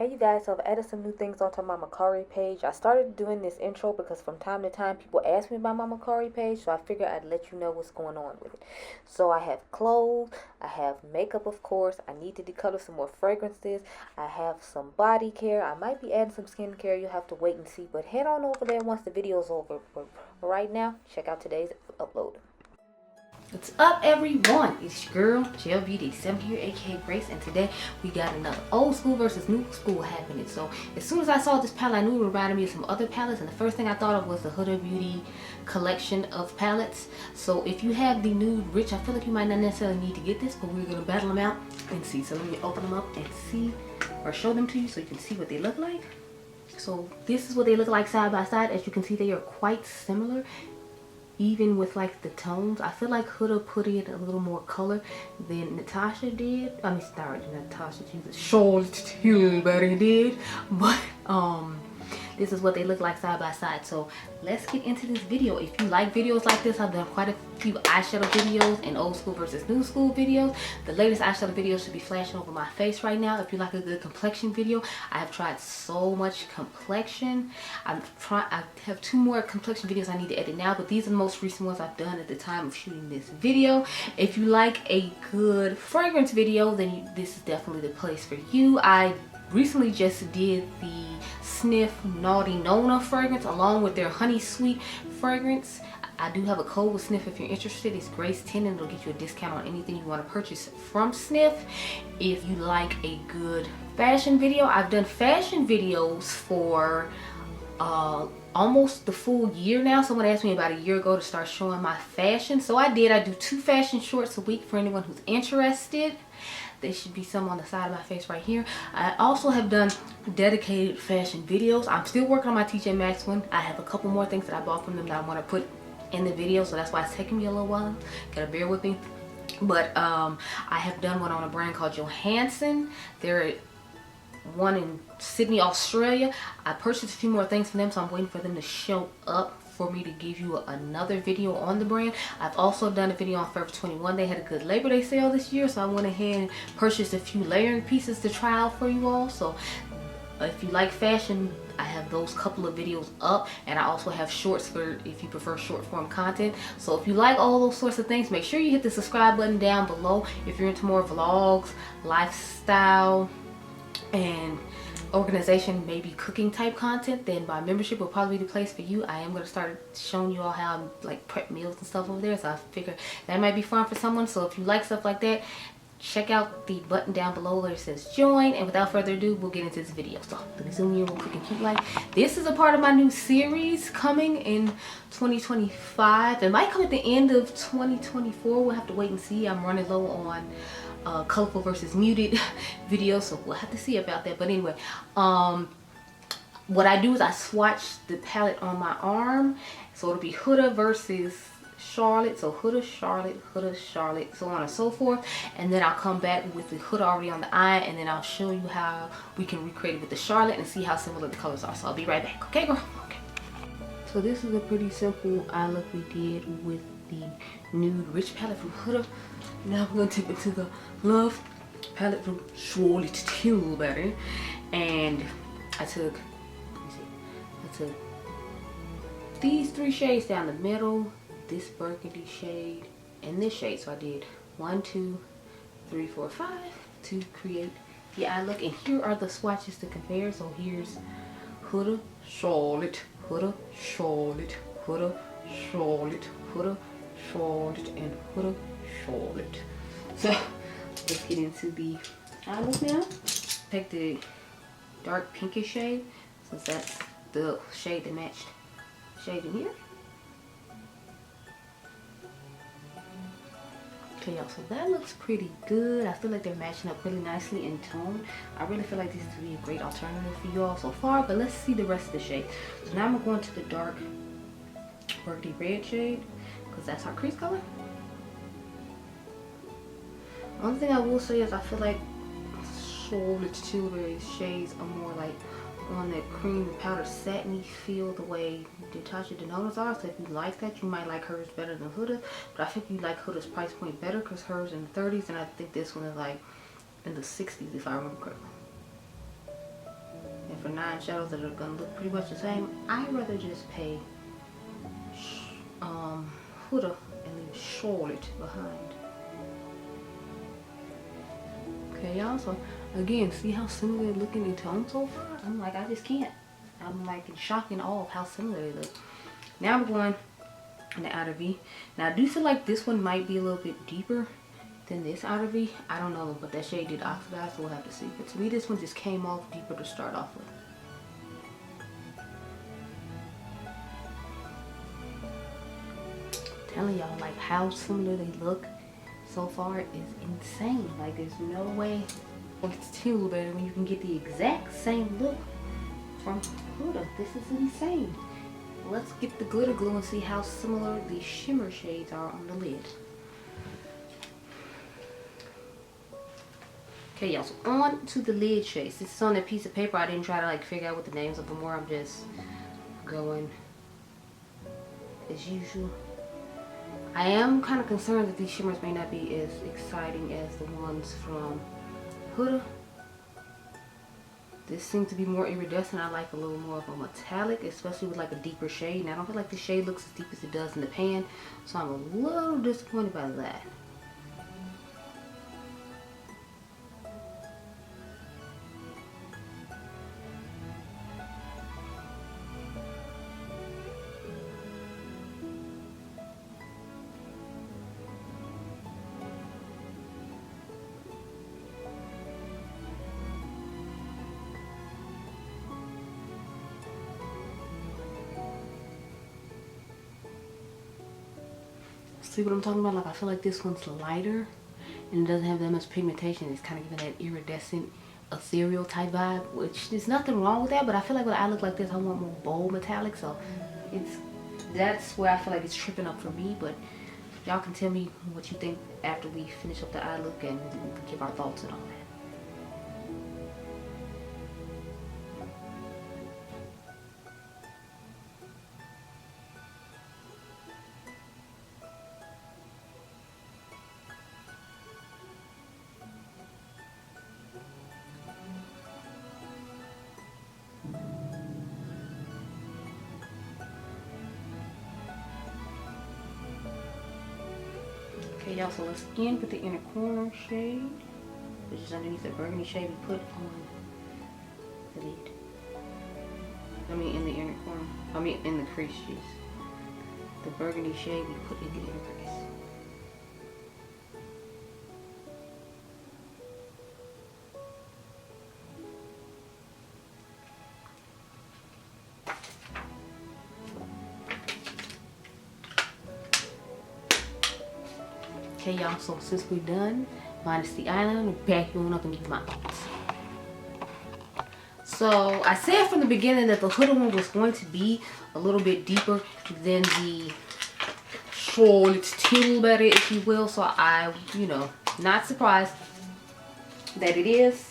Hey you guys, so I've added some new things onto my Mercari page. I started doing this intro because from time to time people ask me about my Mercari page, so I figured I'd let you know what's going on with it. So I have clothes, I have makeup of course, I need to declutter some more fragrances, I have some body care, I might be adding some skincare, you'll have to wait and see, but head on over there once the video's over. But right now, check out today's upload. What's up everyone, it's your girl Gelbeauty-QM here, aka Grace, and today we got another old school versus new school happening. So as soon as I saw this palette, I knew it reminded me of some other palettes, and the first thing I thought of was the Huda Beauty collection of palettes. So if you have the nude rich, I feel like you might not necessarily need to get this, but we're gonna battle them out and see. So let me open them up and see, or show them to you so you can see what they look like. So this is what they look like side by side. As you can see, they are quite similar. Even with like the tones, I feel like Huda put in a little more color than Natasha did. I mean, sorry, Natasha, Jesus, Charlotte Tilbury did. But this is what they look like side by side. So let's get into this video. If you like videos like this, I've done quite a few eyeshadow videos and old school versus new school videos. The latest eyeshadow video should be flashing over my face right now. If you like a good complexion video, I have tried so much complexion. I have 2 more complexion videos I need to edit now, but these are the most recent ones I've done at the time of shooting this video. If you like a good fragrance video, then this is definitely the place for you. I recently just did the Snif Naughty Nona fragrance along with their Honey Sweet fragrance. I do have a code with Snif if you're interested. It's Grace10 and it'll get you a discount on anything you want to purchase from Snif. If you like a good fashion video, I've done fashion videos for almost the full year now. Someone asked me about a year ago to start showing my fashion, so I did. I do 2 fashion shorts a week for anyone who's interested. There should be some on the side of my face right here. I also have done dedicated fashion videos. I'm still working on my TJ Maxx one. I have a couple more things that I bought from them that I want to put in the video, so that's why it's taking me a little while. Gotta bear with me. But I have done one on a brand called Johansson. They're one in Sydney, Australia. I purchased a few more things from them, so I'm waiting for them to show up for me to give you another video on the brand. I've also done a video on Forever 21. They had a good Labor Day sale this year, so I went ahead and purchased a few layering pieces to try out for you all. So if you like fashion, I have those couple of videos up, and I also have shorts for if you prefer short form content. So if you like all those sorts of things, make sure you hit the subscribe button down below. If you're into more vlogs, lifestyle, and organization, maybe cooking type content, then my membership will probably be the place for you. I am going to start showing you all how I like prep meals and stuff over there, so I figure that might be fun for someone. So if you like stuff like that, check out the button down below where it says join. And without further ado, we'll get into this video. So let me zoom in real quick and keep like this is a part of my new series coming in 2025. It might come at the end of 2024. We'll have to wait and see. I'm running low on colorful versus muted video, so we'll have to see about that. But anyway, what I do is I swatch the palette on my arm, so it'll be Huda versus Charlotte. So Huda, Charlotte, Huda, Charlotte, so on and so forth. And then I'll come back with the Huda already on the eye, and then I'll show you how we can recreate it with the Charlotte and see how similar the colors are. So I'll be right back. Okay, girl? Okay. So this is a pretty simple eye look we did with the nude rich palette from Huda. Now we're gonna tip into the Love palette from Charlotte Tilbury, and I took these 3 shades down the middle, this burgundy shade, and this shade. So I did 1, 2, 3, 4, 5 to create the eye look. And here are the swatches to compare. So here's Huda, Charlotte, Huda, Charlotte, Huda, Charlotte, Huda, Charlotte, and Huda, Charlotte. So let's get into the eye look now. Take the dark pinkish shade, since that's the shade that matched shade in here. Okay, y'all, so that looks pretty good. I feel like they're matching up really nicely in tone. I really feel like this would be a great alternative for you all so far, but let's see the rest of the shade. So now I'm going to the dark burgundy red shade, because that's our crease color. One thing I will say is I feel like Charlotte Tilbury's shades are more like on that cream powder satiny feel, the way Natasha Denona's are. So if you like that, you might like hers better than Huda. But I think you like Huda's price point better because hers in the 30s, and I think this one is like in the 60s if I remember correctly. and for 9 shadows that are gonna look pretty much the same, I'd rather just pay Huda and leave Charlotte behind. Okay, y'all, so again, see how similar they're looking in tone so far? I'm like, I just can't. I'm like in shock and awe of how similar they look. Now I'm going in the outer V. Now I do feel like this one might be a little bit deeper than this outer V. I don't know, but that shade did oxidize, so we'll have to see. But to me, this one just came off deeper to start off with. Telling y'all, like, how similar they look so far is insane. Like, there's no way it's Tilbury when you can get the exact same look from Huda. This is insane. Let's get the glitter glue and see how similar the shimmer shades are on the lid. Okay, y'all, so on to the lid shades. This is on a piece of paper. I didn't try to like figure out what the names of them were. I'm just going as usual. I am kind of concerned that these shimmers may not be as exciting as the ones from Huda. This seems to be more iridescent. I like a little more of a metallic, especially with like a deeper shade. And I don't feel like the shade looks as deep as it does in the pan, so I'm a little disappointed by that. See what I'm talking about? Like, I feel like this one's lighter and it doesn't have that much pigmentation. It's kind of giving that iridescent, ethereal type vibe, which there's nothing wrong with that, but I feel like when I look like this, I want more bold metallic, so that's where I feel like it's tripping up for me. But y'all can tell me what you think after we finish up the eye look and give our thoughts and all that. Okay, y'all, so let's end with the inner corner shade, which is underneath the burgundy shade we put on the lid. I mean, in the inner corner. I mean, in the crease, jeez. The burgundy shade we put in the inner crease. Okay, y'all, so since we're done, minus the eyeliner, we're back on up and give my thoughts. So I said from the beginning that the Huda one was going to be a little bit deeper than the Charlotte Tilbury, if you will. So I, you know, not surprised that it is.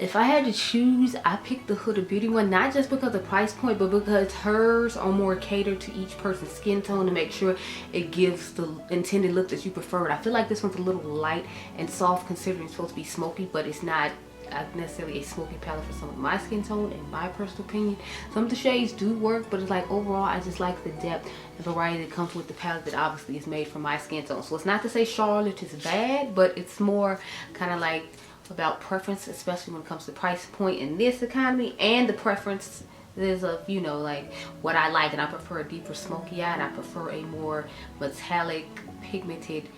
If I had to choose, I picked the Huda Beauty one, not just because of the price point, but because hers are more catered to each person's skin tone to make sure it gives the intended look that you prefer. I feel like this one's a little light and soft considering it's supposed to be smoky, but it's not necessarily a smoky palette for some of my skin tone, in my personal opinion. Some of the shades do work, but it's like overall I just like the depth and variety that comes with the palette that obviously is made for my skin tone. So it's not to say Charlotte is bad, but it's more kind of like about preference, especially when it comes to price point in this economy, and the preference is of, you know, like what I like. And I prefer a deeper smoky eye, and I prefer a more metallic pigmented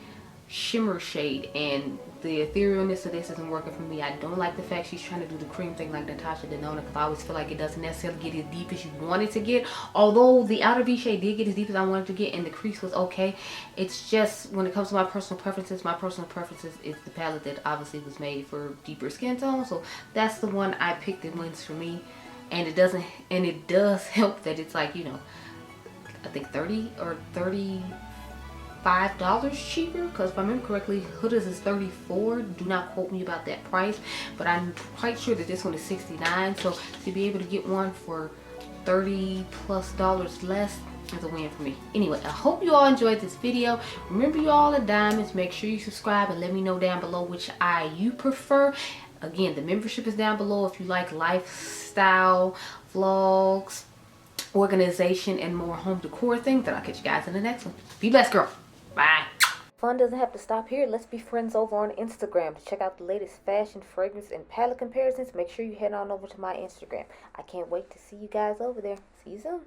shimmer shade, and the etherealness of this isn't working for me. I don't like the fact she's trying to do the cream thing like Natasha Denona, because I always feel like it doesn't necessarily get as deep as you want it to get. Although the outer V shade did get as deep as I wanted to get and the crease was okay, it's just when it comes to my personal preferences is the palette that obviously was made for deeper skin tone. So that's the one I picked that wins for me. And it does help that it's like, you know, I think $30 or $35 cheaper, because if I remember correctly, Huda's is $34. Do not quote me about that price, but I'm quite sure that this one is $69. So to be able to get one for $30+ less is a win for me. Anyway, I hope you all enjoyed this video. Remember, you all are diamonds. Make sure you subscribe and let me know down below which eye you prefer. Again, the membership is down below if you like lifestyle, vlogs, organization, and more home decor things. Then I'll catch you guys in the next one. Be blessed, girl. Bye. Fun doesn't have to stop here. Let's be friends over on Instagram to check out the latest fashion, fragrance, and palette comparisons. Make sure you head on over to my Instagram. I can't wait to see you guys over there. See you soon.